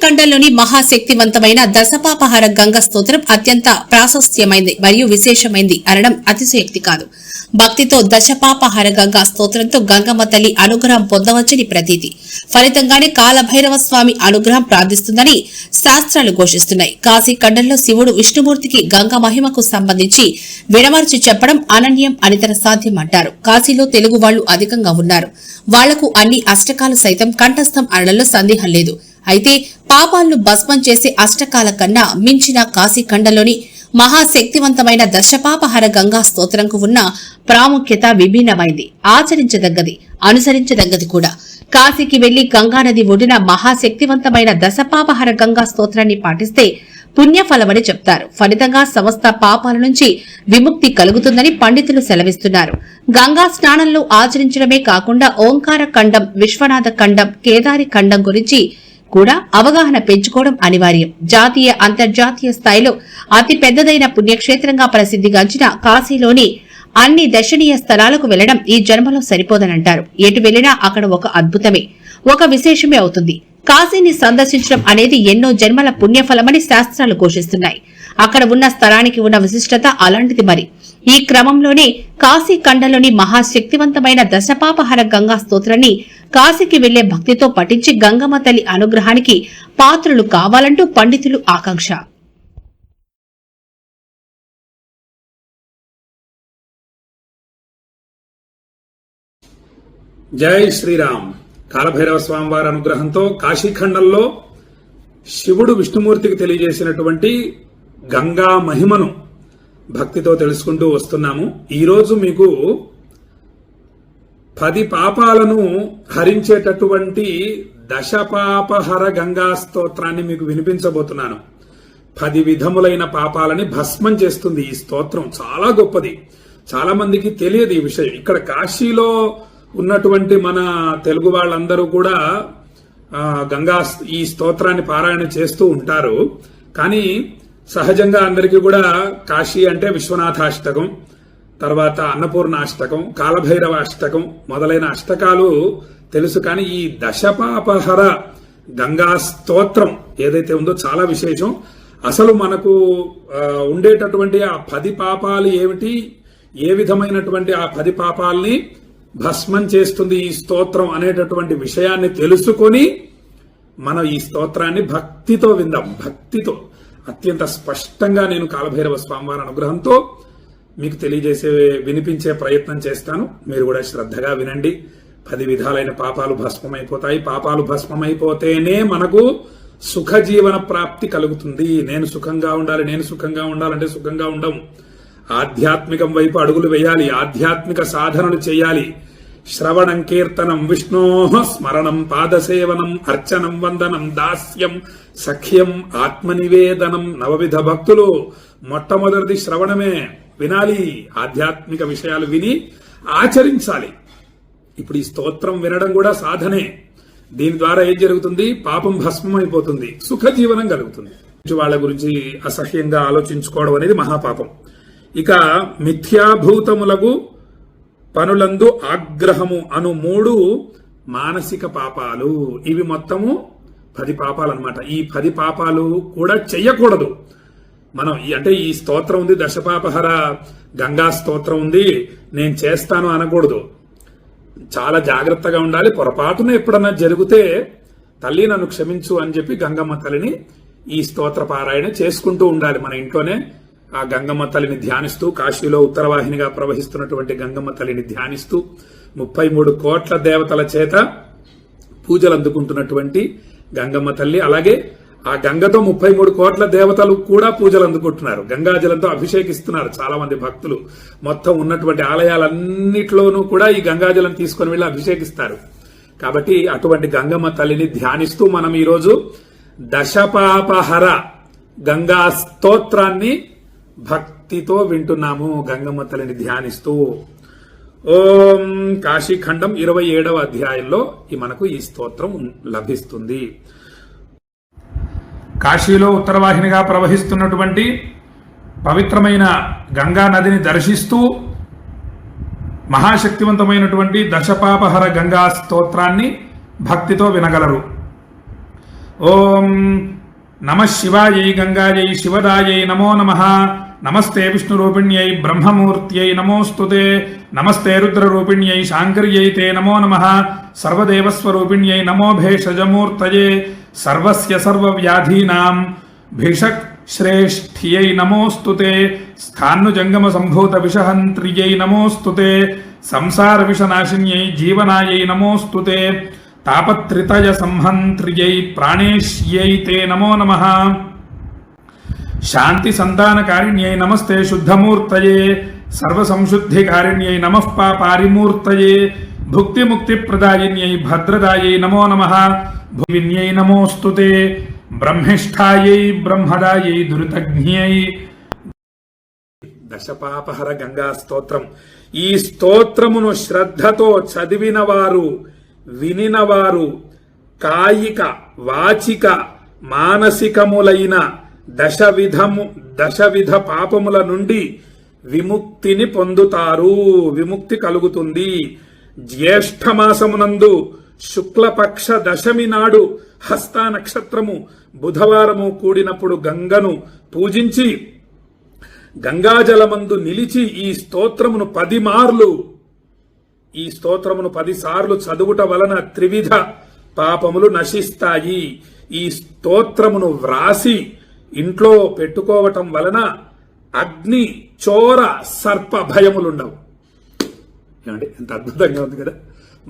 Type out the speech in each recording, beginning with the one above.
కాశీఖండంలోని మహాశక్తివంతమైన దశపాపహార గంగా స్తోత్రం అత్యంత ప్రాశస్త్యమైంది మరియు విశేషమైంది అనడం అతిశయోక్తి కాదు. భక్తితో దశపాపహార గంగా స్తోత్రంతో గంగమ్మ తల్లి అనుగ్రహం పొందవచ్చని ప్రతీతి. ఫలితంగానే కాలభైరవ స్వామి అనుగ్రహం ప్రార్థిస్తుందని శాస్త్రాలు ఘోషిస్తున్నాయి. కాశీఖండంలో శివుడు విష్ణుమూర్తికి గంగా మహిమకు సంబంధించి విడమర్చి చెప్పడం అనన్యం అనితర సాధ్యం అంటారు. కాశీలో తెలుగు వాళ్లు అధికంగా ఉన్నారు. వాళ్లకు అన్ని అష్టకాలు సైతం కంఠస్థం అనడంలో సందేహం లేదు. అయితే పాపాలను భస్మం చేసే అష్టకాల కన్నా మించిన కాశీఖండంలోని మహాశక్తివంతమైన దశపాపహార గంగా స్తోత్రంకు ఉన్న ప్రాముఖ్యత విభిన్నమైంది, ఆచరించదగ్గది, అనుసరించదగ్గది కూడా. కాశీకి వెళ్లి గంగానది ఒడిన మహాశక్తివంతమైన దశపాపహార గంగా స్తోత్రాన్ని పాటిస్తే పుణ్యఫలమని చెప్తారు. ఫలితంగా సమస్త పాపాల నుంచి విముక్తి కలుగుతుందని పండితులు సెలవిస్తున్నారు. గంగా స్నానంలో ఆచరించడమే కాకుండా ఓంకార ఖండం, విశ్వనాథ ఖండం, కేదారి ఖండం గురించి కూడా అవగాహన పెంచుకోవడం అనివార్యం. జాతీయ అంతర్జాతీయ స్థాయిలో అతి పెద్దదైన పుణ్యక్షేత్రంగా ప్రసిద్ధిగాంచిన కాశీలోని అన్ని దర్శనీయ స్థలాలకు వెళ్లడం ఈ జన్మలో సరిపోదనంటారు. ఎటు వెళ్లినా అక్కడ ఒక అద్భుతమే, ఒక విశేషమే అవుతుంది. కాశీని సందర్శించడం అనేది ఎన్నో జన్మల పుణ్యఫలమని శాస్త్రాలు ఘోషిస్తున్నాయి. అక్కడ ఉన్న స్థలానికి ఉన్న విశిష్టత అలాంటిది. మరి ఈ క్రమంలోనే కాశీఖండంలోని మహాశక్తివంతమైన దశపాపహార గంగా స్తోత్రాన్ని కాశీకి వెళ్లే భక్తితో పఠించి గంగమ్మ తల్లి అనుగ్రహానికి పాత్రులు కావాలంటూ పండితులు ఆకాంక్ష. జై శ్రీరామ్. కాలభైరవ స్వామివారి అనుగ్రహంతో కాశీఖండంలో శివుడు విష్ణుమూర్తికి తెలియజేసినటువంటి గంగా మహిమను భక్తితో తెలుసుకుంటూ వస్తున్నాము. ఈరోజు మీకు 10 పాపాలను హరించేటటువంటి దశపాపహర గంగా స్తోత్రాన్ని మీకు వినిపించబోతున్నాను. 10 విధములైన పాపాలని భస్మం చేస్తుంది ఈ స్తోత్రం. చాలా గొప్పది. చాలా మందికి తెలియదు ఈ విషయం. ఇక్కడ కాశీలో ఉన్నటువంటి మన తెలుగు వాళ్ళందరూ కూడా ఈ స్తోత్రాన్ని పారాయణ చేస్తూ ఉంటారు. కానీ సహజంగా అందరికీ కూడా కాశీ అంటే విశ్వనాథాష్టకం, తర్వాత అన్నపూర్ణాష్టకం, కాలభైరవ అష్టకం మొదలైన అష్టకాలు తెలుసు. కానీ ఈ దశపాపహర గంగా స్తోత్రం ఏదైతే ఉందో చాలా విశేషం. అసలు మనకు ఉండేటటువంటి ఆ 10 పాపాలు ఏమిటి, ఏ విధమైనటువంటి ఆ 10 పాపాలని భస్మం చేస్తుంది ఈ స్తోత్రం అనేటటువంటి విషయాన్ని తెలుసుకొని మనం ఈ స్తోత్రాన్ని భక్తితో విందాం. భక్తితో అత్యంత స్పష్టంగా నేను కాలభైరవ స్వామివారి అనుగ్రహంతో మీకు వినిపించే ప్రయత్నం చేస్తాను. మీరు కూడా శ్రద్ధగా వినండి. 10 విధాలైన పాపాలు భస్మమైపోతాయి. పాపాలు భస్మమైపోతేనే మనకు సుఖ జీవన ప్రాప్తి కలుగుతుంది. నేను సుఖంగా ఉండాలంటే సుఖంగా ఉండం. ఆధ్యాత్మికం వైపు అడుగులు వేయాలి. ఆధ్యాత్మిక సాధనలు చేయాలి. శ్రవణం, కీర్తనం, విష్ణో స్మరణం, పాదసేవనం, అర్చనం, వందనం, దాస్యం, సఖ్యం, ఆత్మనివేదనం. 9 భక్తులు మొట్టమొదటిది శ్రవణమే, వినాలి. ఆధ్యాత్మిక విషయాలు విని ఆచరించాలి. ఇప్పుడు ఈ స్తోత్రం వినడం కూడా సాధనే. దీని ద్వారా ఏం జరుగుతుంది? పాపం భస్మం అయిపోతుంది, సుఖ జీవనం కలుగుతుంది. వాళ్ళ గురించి అసహ్యంగా ఆలోచించుకోవడం అనేది మహాపాపం. ఇక మిథ్యాభూతములకు పనులందు ఆగ్రహము అను 3 మానసిక పాపాలు. ఇవి మొత్తము 10 పాపాలు అన్నమాట. ఈ 10 పాపాలు కూడా చెయ్యకూడదు మనం. అంటే ఈ స్తోత్రం ఉంది, దశపాపహర గంగా స్తోత్రం ఉంది, నేను చేస్తాను అనకూడదు. చాలా జాగ్రత్తగా ఉండాలి. పొరపాటున ఎప్పుడన్నా జరిగితే తల్లి నన్ను క్షమించు అని చెప్పి గంగమ్మ తల్లిని ఈ స్తోత్ర పారాయణ చేసుకుంటూ ఉండాలి. మన ఇంట్లోనే ఆ గంగమ్మ తల్లిని ధ్యానిస్తూ, కాశీలో ఉత్తరవాహినిగా ప్రవహిస్తున్నటువంటి గంగమ్మ తల్లిని ధ్యానిస్తూ 33 కోట్ల దేవతల చేత పూజలు అందుకుంటున్నటువంటి గంగమ్మ తల్లి, అలాగే ఆ గంగతో 33 కోట్ల దేవతలు కూడా పూజలు అందుకుంటున్నారు. గంగాజలంతో అభిషేకిస్తున్నారు చాలా మంది భక్తులు. మొత్తం ఉన్నటువంటి ఆలయాలన్నిట్లోనూ కూడా ఈ గంగాజలం తీసుకుని వెళ్లి అభిషేకిస్తారు. కాబట్టి అటువంటి గంగమ్మ తల్లిని ధ్యానిస్తూ మనం ఈరోజు దశపాపహర గంగా స్తోత్రాన్ని భక్తితో వింటున్నాము. గంగమ్మ తల్లిని ధ్యానిస్తూ ఓం కాశీఖండం 27వ అధ్యాయంలో మనకు ఈ స్తోత్రం లభిస్తుంది. కాశీలో ఉత్తరవాహినిగా ప్రవహిస్తున్నటువంటి పవిత్రమైన గంగా నదిని దర్శిస్తూ మహాశక్తివంతమైనటువంటి దశపాపహర గంగా స్తోత్రాన్ని భక్తితో వినగలరు. ఓం నమ శివాయై గంగాయై శివదాయై నమో నమః. నమస్తే విష్ణురూపిణ్యై బ్రహ్మమూర్త్యై నమోస్తుతే. నమస్తే రుద్రరూపిణ్యై శాంకర్యై తే నమో నమః. సర్వదేవస్వరూపిణ్యై నమో భేషజమూర్తయే. సర్వస్య సర్వవ్యాధీనాం భిషక్ శ్రేష్ఠ్యై నమోస్తుతే. స్థానుజంగమ సంభూత విషహంత్ర్యై నమోస్తుతే. సంసార విషనాశిన్యై జీవనాయై నమోస్తుతే. తాపత్రితయ సంహంత్ర్యై ప్రాణేష్యై తే నమో నమః. శాంతి సంతానకారిణ్యై నమస్తే శుద్ధమూర్తయే. సర్వసంశుద్ధికారిణ్యై నమః పాపారిమూర్తయే. భుక్తిముక్తిప్రదాయిన్యై భద్రదాయై నమో నమః. భువిన్యై నమోస్తుతే. బ్రహ్మిష్ఠాయై బ్రహ్మదాయై దురితజ్ఞ్యై. దశపాపహర గంగా స్తోత్రం. ఈ స్తోత్రమును శ్రద్ధతో చదివినవారు, వినినవారు కాయిక వాచిక మానసికములైన దశవిధ పాపముల నుండి విముక్తిని పొందుతారు. విముక్తి కలుగుతుంది. జ్యేష్ఠమాసమునందు శుక్లపక్ష దశమి నాడు హస్త నక్షత్రము బుధవారము కూడినప్పుడు గంగను పూజించి గంగాజలమందు నిలిచి ఈ స్తోత్రమును 10 సార్లు చదువుట వలన త్రివిధ పాపములు నశిస్తాయి. ఈ స్తోత్రమును వ్రాసి ఇంట్లో పెట్టుకోవటం వలన అగ్ని చోర సర్ప భయములుండవు. ఏమండి, ఎంత అద్భుతంగా ఉంది కదా!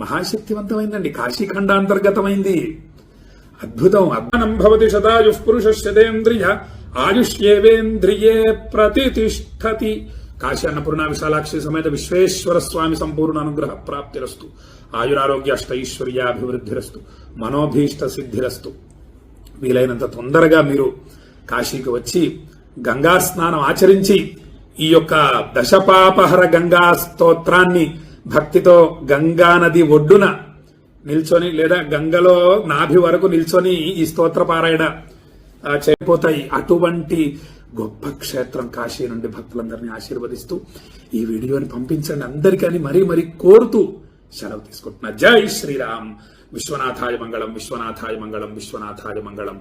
మహాశక్తివంతమైందండి. కాశీఖండాంతర్గతమైంది. అద్భుతం. అజ్ఞానం భవతి శతాయు పురుషేంద్రియ ఆయుష్యేవేంద్రియే ప్రతిష్టతి. కాశీ అన్నపూర్ణ విశాలాక్షి సమేత విశ్వేశ్వర స్వామి సంపూర్ణ అనుగ్రహ ప్రాప్తిరస్తు. ఆయురారోగ్య అష్టైశ్వర్యాభివృద్ధిరస్తు. మనోభీష్ట సిద్ధిరస్తు. వీలైనంత తొందరగా మీరు కాశీకి వచ్చి గంగా స్నానం ఆచరించి ఈ యొక్క దశపాపహర గంగా స్తోత్రాన్ని భక్తితో గంగా నది ఒడ్డున నిల్చొని లేదా గంగలో నాభి వరకు నిల్చొని ఈ స్తోత్ర పారాయణ చేయపోతాయి. అటువంటి గొప్ప క్షేత్రం కాశీ నుండి భక్తులందరినీ ఆశీర్వదిస్తూ ఈ వీడియోని పంపించండి అందరికీ మరీ కోరుతూ సెలవు తీసుకుంటున్నా. జై శ్రీరామ్. విశ్వనాథాయ మంగళం, విశ్వనాథాయ మంగళం, విశ్వనాథాయ మంగళం.